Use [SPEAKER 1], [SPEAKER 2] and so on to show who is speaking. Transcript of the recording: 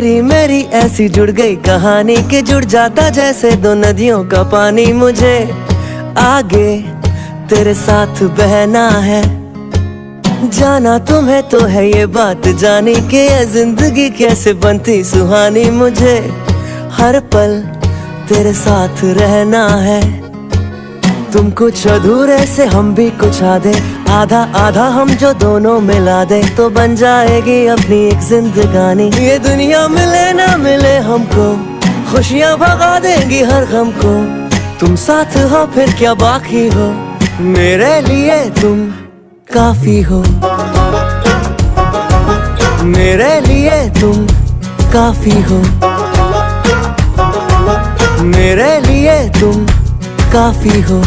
[SPEAKER 1] तेरी मेरी ऐसी जुड़ गई कहानी कि जुड़ जाता जैसे दो नदियों का पानी। मुझे आगे तेरे साथ बहना है, जाना तुम्हें तो है ये बात जानी कि ये जिंदगी कैसे बनती सुहानी। मुझे हर पल तेरे साथ रहना है, तुम कुछ अधूरे से हम भी कुछ आधे, आधा आधा हम जो दोनों मिला दे तो बन जाएगी अपनी एक जिंदगानी। ये दुनिया मिले ना मिले हमको, खुशियाँ भगा देंगी हर गम को। तुम साथ हो फिर क्या बाकी हो, मेरे लिए तुम काफी हो। मेरे लिए तुम काफी हो, मेरे लिए तुम काफी हो।